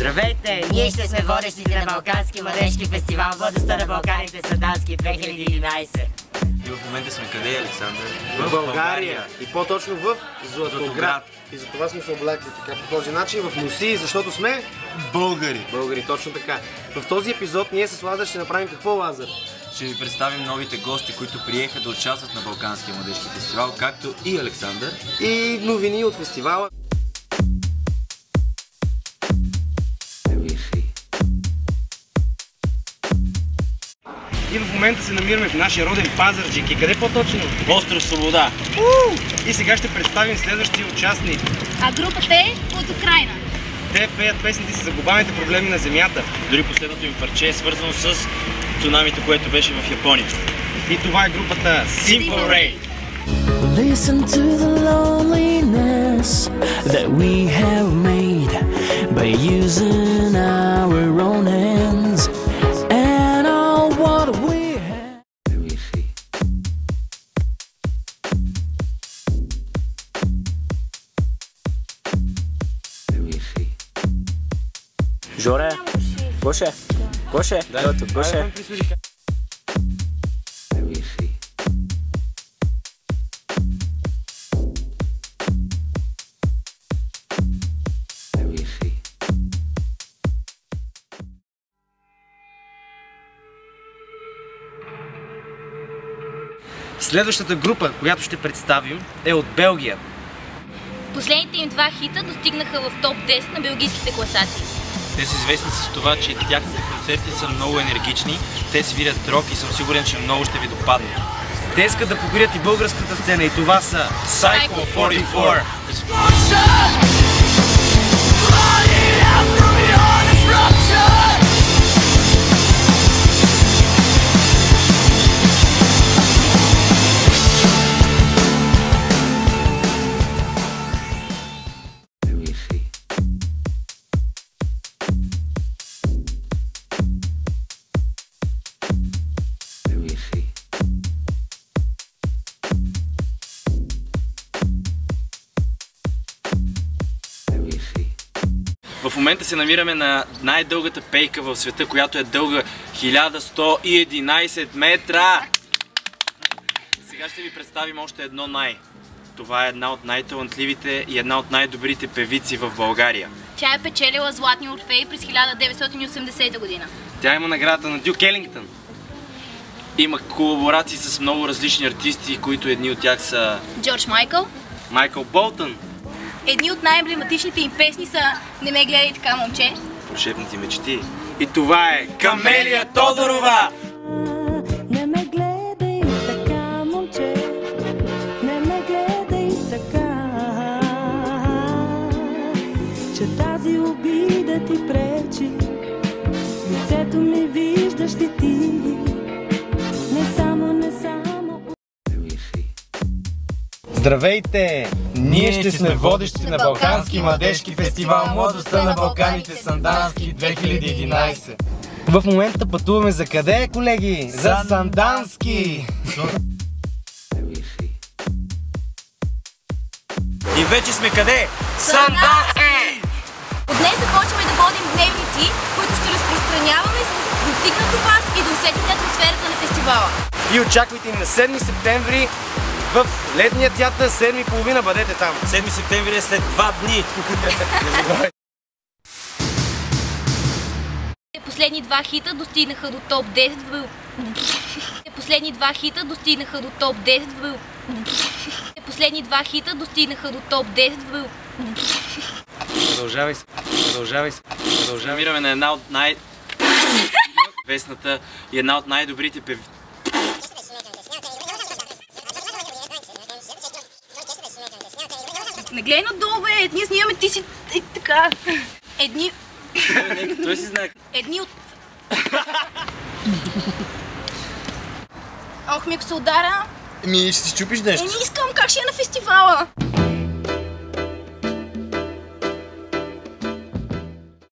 Здравейте! Ние ще сме водещите на Балкански младежки фестивал Младостта на Балканите Сандански 2011. И в момента сме къде, Александър? В България. И по-точно в Златоград. И за това сме се облекли така по този начин в носи, защото сме българи. Българи, точно така. В този епизод ние с Лазар ще направим какво, Лазар? Ще ви представим новите гости, които приеха да участват на Балканския младежки фестивал, както и Александър. И новини от фестивала. И в момента се намираме в нашия роден Пазарджик. И къде по-точно? Остров Свобода. И сега ще представим следващия участник. А групата е от Украйна. Те пеят песните си за глобалните проблеми на Земята. Дори последното им парче е свързано с цунамито, което беше в Япония. И това е групата Simple Ray. Listen to the loneliness that we have made by using our own hands and all what we have. Жоре, Гоше, Гоше, ето, Гоше. Следващата група, която ще представим, е от Белгия. Последните им два хита достигнаха в топ 10 на белгийските класации. Те са известни с това, че тяхните концерти са много енергични. Те свирят рок и съм сигурен, че много ще ви допаднат. Те искат да покорят и българската сцена и това са Psycho 44. В момента се намираме на най-дългата пейка в света, която е дълга 1111 метра. Сега ще ви представим още едно Това е една от най-талантливите и една от най-добрите певици в България. Тя е печелила Златния Орфей през 1980 година. Тя има наградата на Дюк Елингтън. Има колаборации с много различни артисти, които едни от тях са Джордж Майкъл. Майкъл Болтън. Едни от най-емблематичните им песни са "Не ме гледай така, момче", "Прошепнати мечти". И това е Камелия Тодорова! Не ме гледай така, момче, не ме гледай така, че тази обида ти пречи, лицето ми виждаш ли ти, не само. Здравейте! Ние ще сме водещи на Балкански младежки фестивал Младостта на Балканите Сандански 2011. В момента пътуваме за къде, колеги? За Сандански! И вече сме къде? Сандански! От днес започваме да водим дневници, които ще разпространяваме, за да достигнат до вас и да усетите атмосферата на фестивала. И очаквайте ни на 7 септември в летния театър 7:30. Бъдете там. 7 септември е след 2 дни. Последни два хита достигнаха до топ 10 в Последни два хита достигнаха до топ 10 в Последни два хита достигнаха до топ 10 в Продължавай се. Продължавай се. Продължавай. Намираме на една от вестната и една от най-добрите певици. Не гледай надолу, бе! Ние снимаме, ти си така. Едни... Той си знае. Едни от... Ох, ми ако се удара... Ще си чупиш нещо. Не искам, как ще е на фестивала?